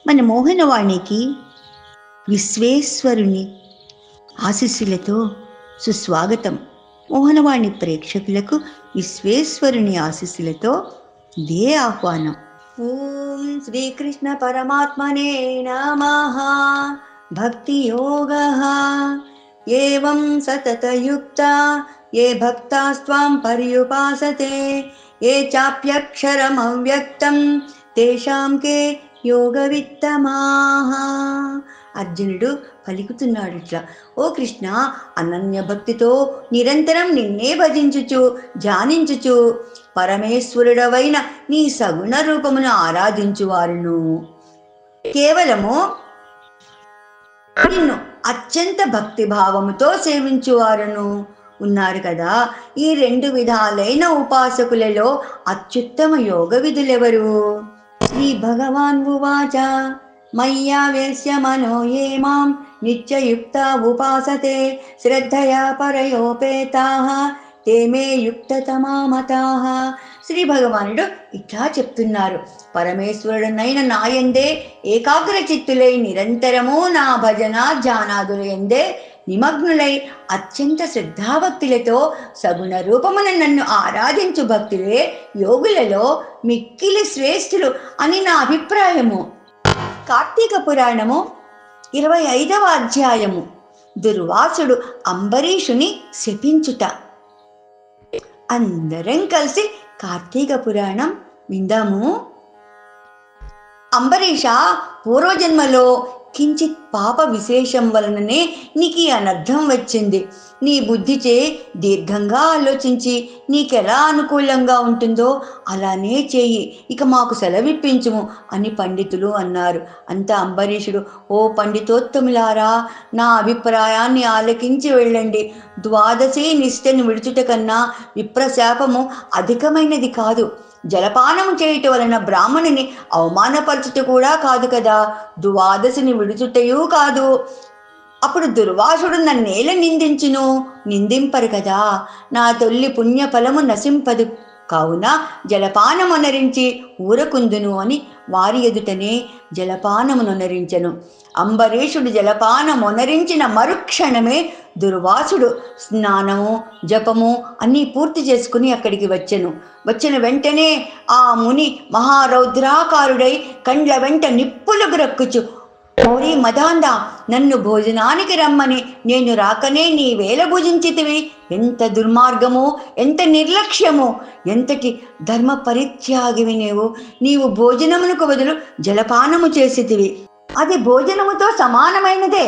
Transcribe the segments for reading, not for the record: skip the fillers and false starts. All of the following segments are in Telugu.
మన మోహనవాణికి విశ్వేశ్వరుని ఆశీస్సులతో సుస్వాగతం. మోహనవాణి ప్రేక్షకులకు విశ్వేశ్వరుని ఆశీస్సులతో దే ఆహ్వానం. ఓం శ్రీకృష్ణ పరమాత్మనే నమః. భక్తి యోగః ఏవం సతతయుక్తా ఏ భక్తాస్త్వాం పర్యుపాసతే ఏ చాప్యక్షరమవ్యక్తం తేషాం కే యోగవిత్తమాః. అర్జునుడు పలుకుతున్నాడు ఇట్లా: ఓ కృష్ణ, అనన్య భక్తితో నిరంతరం నిన్నే భజించుచు ధ్యానించుచు పరమేశ్వరుడవైన నీ సగుణ రూపమును ఆరాధించువారును, కేవలము నిన్ను అత్యంత భక్తిభావముతో సేవించువారును ఉన్నారు కదా. ఈ రెండు విధాలైన ఉపాసకులలో అత్యుత్తమ యోగ విధులెవరు? శ్రీ భగవాన్ ఉవాచ మయ్యావేశ్య మనో ఏ మాం నిత్యయుక్తా ఉపాసతే శ్రద్ధయా పరయోపేతాః తే మే యుక్తతమా మతాః. శ్రీ భగవానుడు ఇట్లా చెప్తున్నారు: పరమేశ్వరుడనైన నాయందే ఏకాగ్ర చిత్తులై నిరంతరము నా భజన ధ్యానాదుల యందే నిమగ్నులై అత్యంత శ్రద్ధాభక్తులతో సగుణ రూపమున నన్ను ఆరాధించు భక్తులే యోగులలో మిక్కిలి శ్రేష్ఠులు అని నా అభిప్రాయము. కార్తీక పురాణము 25వ అధ్యాయము. దుర్వాసుడు అంబరీషుని శపించుట. అందరం కలిసి కార్తీక పురాణం విందాము. అంబరీష, పూర్వజన్మలో కించిత్ పాప విశేషం వలననే నీకు ఈ అనర్థం వచ్చింది. నీ బుద్ధిచే దీర్ఘంగా ఆలోచించి నీకెలా అనుకూలంగా ఉంటుందో అలానే చేయి, ఇక మాకు సెలవిప్పించుము అని పండితులు అన్నారు. అంత అంబరీషుడు: ఓ పండితోత్తములారా, నా అభిప్రాయాన్ని ఆలకించి వెళ్ళండి. ద్వాదశి నిష్ఠను విడుచుట కన్నా విప్రశాపము అధికమైనది కాదు. జలపానము చేయటం వలన బ్రాహ్మణుని అవమానపరచుట కూడా కాదు కదా, ద్వాదశిని విడుచుటయూ కాదు. అప్పుడు దుర్వాసుడు నన్నేల నిందించును? నిందింపరు కదా. నా తొల్లి పుణ్యఫలము నశింపదు, కావున జలపానమునరించి ఊరకుందును అని వారి ఎదుటనే జలపానమునరించెను. అంబరీషుడు జలపానమునరించిన మరుక్షణమే దుర్వాసుడు స్నానము జపము అన్నీ పూర్తి చేసుకుని అక్కడికి వచ్చిన వెంటనే ఆ ముని మహారౌద్రాకారుడై కండ్ల వెంట నిప్పులు గ్రక్కుచు: ఓరి మదాంద, నన్ను భోజనానికి రమ్మని నేను రాకనే నీ వేళ భుజించితివి. ఎంత దుర్మార్గము, ఎంత నిర్లక్ష్యము, ఎంతటి ధర్మ పరిత్యాగివి నీవు భోజనమునకు బదులు జలపానము చేసితివి. అది భోజనముతో సమానమైనదే.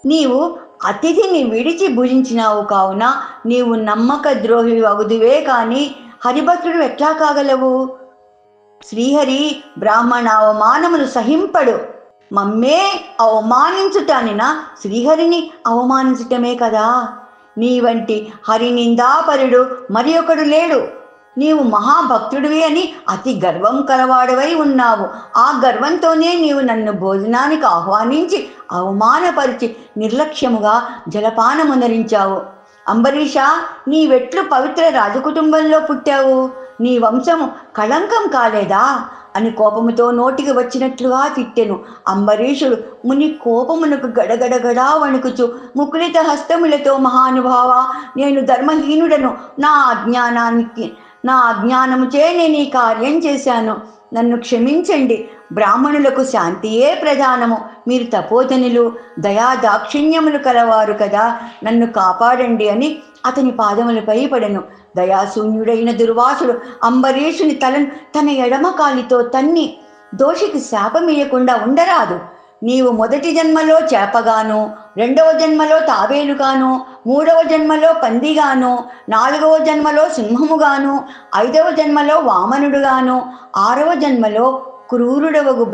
నీవు అతిథిని విడిచి భుజించినావు, కావున నీవు నమ్మక ద్రోహి అగుదువే కాని హరిభక్తుడు ఎట్లా కాగలవు? శ్రీహరి బ్రాహ్మణ అవమానమును సహింపడు. మమ్మే అవమానించుటానినా శ్రీహరిని అవమానించటమే కదా. నీ వంటి హరినిందాపరుడు మరి ఒకడు లేడు. నీవు మహాభక్తుడివి అని అతి గర్వం కలవాడవై ఉన్నావు. ఆ గర్వంతోనే నీవు నన్ను భోజనానికి ఆహ్వానించి అవమానపరిచి నిర్లక్ష్యముగా జలపానమునరించావు. అంబరీష, నీవెట్లు పవిత్ర రాజకుటుంబంలో పుట్టావు? నీ వంశము కళంకం కాలేదా అని కోపముతో నోటికి వచ్చినట్లుగా తిట్టెను. అంబరీషుడు ముని కోపమునకు గడగడగడా వణుకుచు ముకులిత హస్తములతో: మహానుభావ, నేను ధర్మహీనుడను. నా అజ్ఞానముచే నేను ఈ కార్యం చేశాను. నన్ను క్షమించండి. బ్రాహ్మణులకు శాంతియే ప్రధానము. మీరు తపోధనులు, దయాదాక్షిణ్యములు కలవారు కదా, నన్ను కాపాడండి అని అతని పాదములపై పడెను. దయాశూన్యుడైన దుర్వాసుడు అంబరీషుని తలను తన ఎడమ కాలితో తన్ని: దోషికి శాపమీయకుండా ఉండరాదు. నీవు మొదటి జన్మలో చేపగాను, రెండవ జన్మలో తాబేలుగాను, మూడవ జన్మలో పందిగాను, నాలుగవ జన్మలో సింహముగాను, ఐదవ జన్మలో వామనుడుగాను, ఆరవ జన్మలో క్రూరుడవగు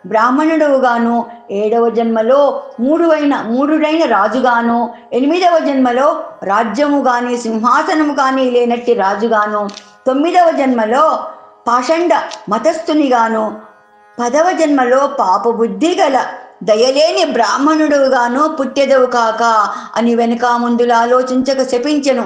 బ్రాహ్మణుడవుగాను, ఏడవ జన్మలో మూఢుడైన రాజుగాను, ఎనిమిదవ జన్మలో రాజ్యము గాని సింహాసనము కానీ లేనట్టి రాజుగాను, తొమ్మిదవ జన్మలో పాషండ మతస్థునిగాను, 10వ జన్మలో పాపబుద్ధి గల దయలేని బ్రాహ్మణుడుగాను పుట్టెదవు కాక అని వెనక ముందులు ఆలోచించక శపించెను.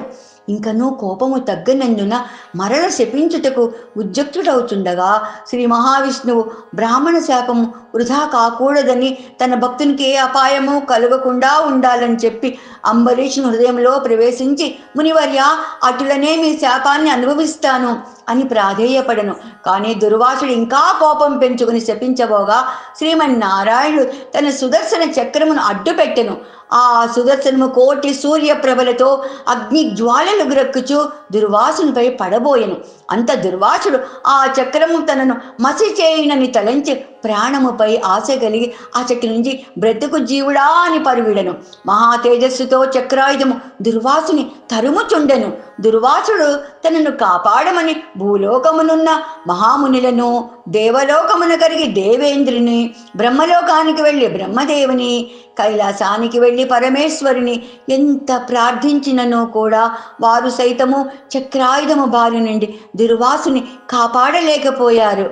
ఇంకనూ కోపము తగ్గనందున మరల శపించుటకు ఉద్యుక్తుడవుతుండగా శ్రీ మహావిష్ణువు బ్రాహ్మణ శాపము వృధా కాకూడదని తన భక్తునికి ఏ అపాయము కలగకుండా ఉండాలని చెప్పి అంబరీషుని హృదయంలో ప్రవేశించి, మునివర్య, అటులనే మీ శాపాన్ని అనుభవిస్తాను అని ప్రాధేయపడను. కానీ దుర్వాసుడు ఇంకా కోపం పెంచుకుని శపించబోగా శ్రీమన్నారాయణుడు తన సుదర్శన చక్రమును అడ్డుపెట్టెను. ఆ సుదర్శనము కోటి సూర్యప్రభలతో అగ్ని జ్వాలలు గ్రక్కుచు దుర్వాసునిపై పడబోయెను. అంత దుర్వాసుడు ఆ చక్రము తనను మసి చేయునని తలంచి ప్రాణముపై ఆశ కలిగి ఆ చక్రం నుంచి బ్రతుకు జీవుడా అని పరువిడను. మహా తేజస్సుతో చక్రాయుధము దుర్వాసుని తరుముచుండెను. దుర్వాసుడు తనను కాపాడమని భూలోకమునున్న మహామునులను, దేవలోకమున కరిగి దేవేంద్రుని, బ్రహ్మలోకానికి వెళ్ళి బ్రహ్మదేవుని, కైలాసానికి వెళ్ళి పరమేశ్వరుని ఎంత ప్రార్థించిననో కూడా వారు సైతము చక్రాయుధము బారి నుండి దుర్వాసుని కాపాడలేకపోయారు.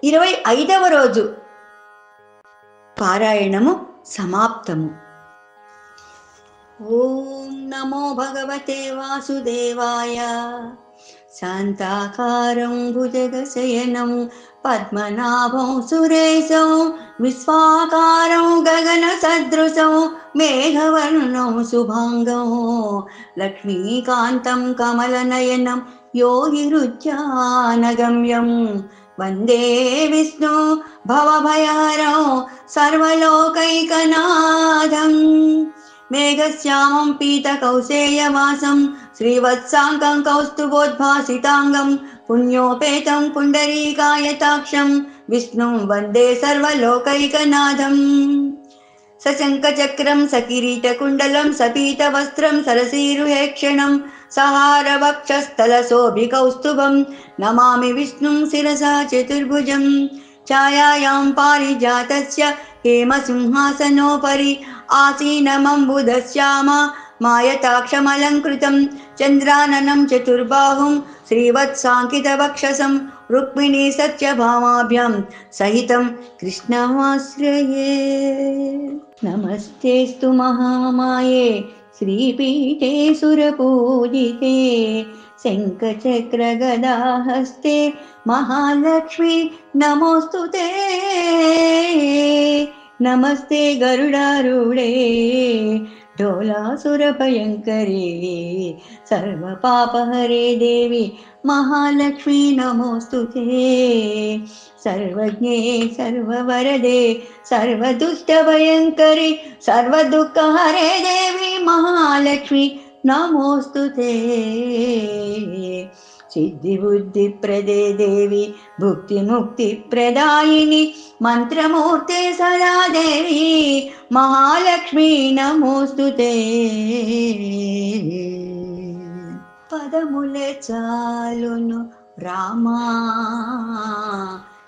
25వ రోజు పారాయణము సమాప్తము. ఓం నమో భగవతే వాసుదేవాయ. శాంతాకారం భుజగశయనం పద్మనాభం సురేశం విశ్వాకారం గగన సదృశం మేఘవర్ణం శుభాంగం లక్ష్మీకాంతం కమలనయనం యోగిరుచ్యానగమ్యం వందే విష్ణు భవభయహరం సర్వలోకైకనాథం. మేఘశ్యామం పీతకౌసేయవాసం శ్రీవత్సాంకం కౌస్తుభోద్భాసితాంగం పుణ్యోపేతం పుండరీకాయతాక్షం విష్ణుం వందే సర్వలోకైకనాథం. సశంఖచక్రం సకిరీటకుండలం సపీతవస్త్రం సరసీరుహేక్షణం సహారవక్షస్థలశోభికౌస్తుభం నమామి విష్ణుం శిరసా చతుర్భుజం. ఛాయాయాం పారిజాతస్య హేమసింహాసనోపరి ఆసీనమంబుధశ్యామ మాయతాక్షమలంకృతం చంద్రాననం చతుర్బాహుం శ్రీవత్సాంకితవక్షసం రుక్మిణీ సత్యభామాభ్యాం సహితం కృష్ణమాశ్రయే. నమస్తేస్తు మహామాయే శ్రీపీఠే సురపూజితే శంఖచక్రగదాహస్తే మహాలక్ష్మి నమోస్తుతే. నమస్తే గరుడారూఢే ढोलासुरभयङ्करे सर्वपापहरे देवी महालक्ष्मी नमोस्तुते. सर्वज्ञे सर्ववरदे सर्वदुष्टभयङ्करे सर्वदुःखहरे देवी महालक्ष्मी नमोस्तुते. सिद्धिबुद्धिप्रदे देवी भुक्तिमुक्तिप्रदायिनी मंत्रमूर्ते सदा देवी महालक्ष्मी नमोस्तुते. పదములే చాలును రామా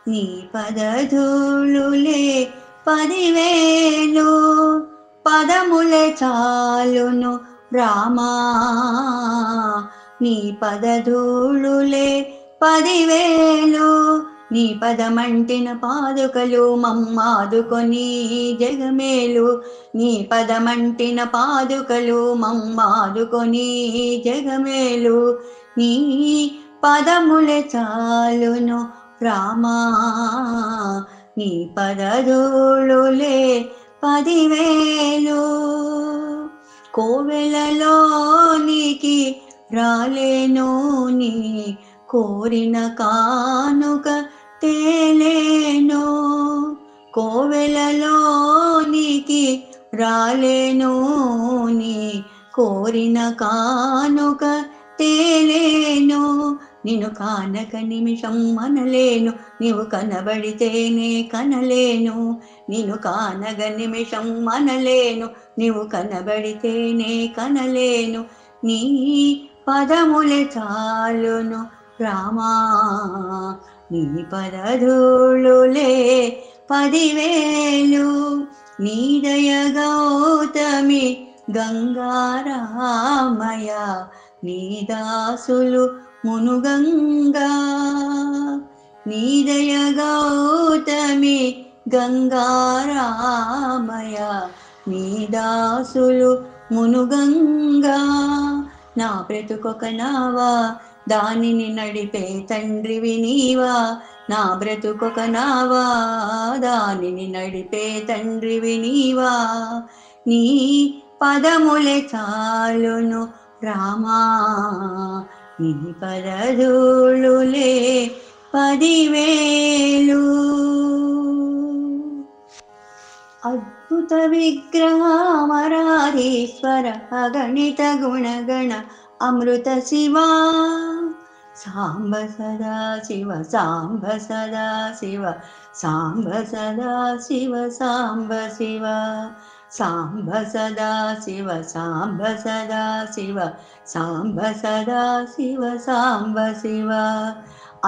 నీ పదధూళులే 10,000. పదములే చాలును రామా నీ పదధూళులే 10,000. నీ పదమంటిన పాదుకలు మమ్మాదుకొని జగమేలు. నీ పదమంటిన పాదుకలు మమ్మాదుకొని జగమేలు. నీ పదములే చాలును రామా నీ పదధూళులే 10,000. కోవెలలోనికి రాలేను నీ కోరిన కానుక తేలేను. కోవెలలోనికి రాలేను నీ కోరిన కానుక తేలేను. నిన్ను కానక నిమిషం మనలేను నీవు కనబడితేనే కనలేను. నిన్ను కానగ నిమిషం మనలేను నీవు కనబడితేనే కనలేను. నీ పదములే చాలును రామా నీ పదధూళులే 10,000. నీదయ గౌతమి గంగారామయ నీ దాసులు మునుగంగా. నీదయ గౌతమి గంగారామయ నీ దాసులు మునుగంగా. నా బ్రతుకొక నావా దానిని నడిపే తండ్రివి నీవా నా బ్రతుకొక నావా దానిని నడిపే తండ్రివి నీవా నీ పదములే చాలును రామా నీ పదధూళులే 10,000 అద్భుత విగ్రహమరాధీశ్వర అగణిత గుణగణ అమృత శివా సాంబ సదా శివ సాంబ సదా శివ సాంబ సదా శివ సాంబ శివ సాంబ సదా శివ సాంబ సదా శివ సాంబ సదా శివ సాంబ శివ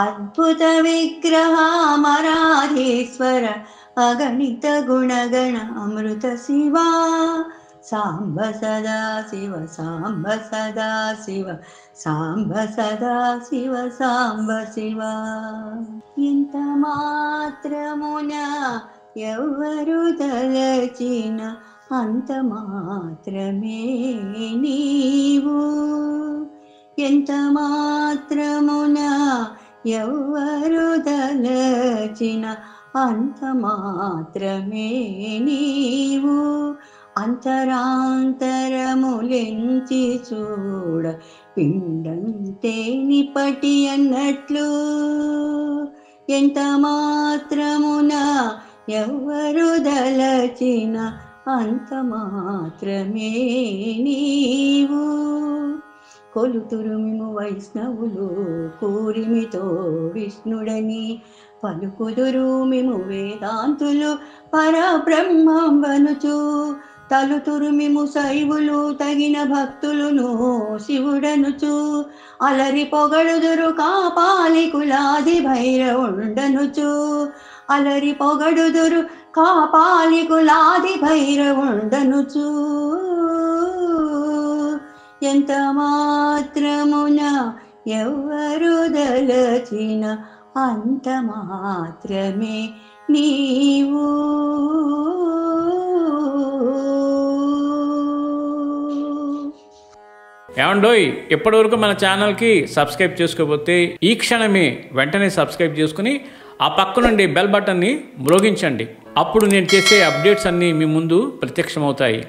అద్భుత విగ్రహమరాధీశ్వర అగణిత గుణగణ అమృత శివా సాంబ సదా శివ సాంబ సదా శివ సాంబ సదా శివ సాంబ శివ ఎంత మాత్రమున ఎవరు తలచిన అంత మాత్రమే నీవు ఎంత మాత్రమున ఎవరు తలచిన అంత మాత్రమే నీవు అంతరాంతరములెంచి చూడ పిండంతే నిపటి అన్నట్లు ఎంత మాత్రమున ఎవరు దలచిన అంత మాత్రమే నీవు కొలుతురు మిము వైష్ణవులు కూరిమితో విష్ణుడని పలుకుదురు మిము వేదాంతులు పరబ్రహ్మంబనుచు తలుతురు మిము శైవులు తగిన భక్తులును శివుడనుచు అలరి పొగడుదురు కాపాలికులాది భైరవుండనుచు అలరి పొగడుదురు కాపాలికులాది భైరవుండనుచు ఎంత మాత్రమున ఎవరు దలచిన అంత మాత్రమే నీవు ఏమండోయ్ ఇప్పటివరకు మన ఛానల్కి సబ్స్క్రైబ్ చేసుకోకపోతే ఈ క్షణమే వెంటనే సబ్స్క్రైబ్ చేసుకుని ఆ పక్క నుండి బెల్ బటన్ని మ్రోగించండి. అప్పుడు నేను చేసే అప్డేట్స్ అన్నీ మీ ముందు ప్రత్యక్షమవుతాయి.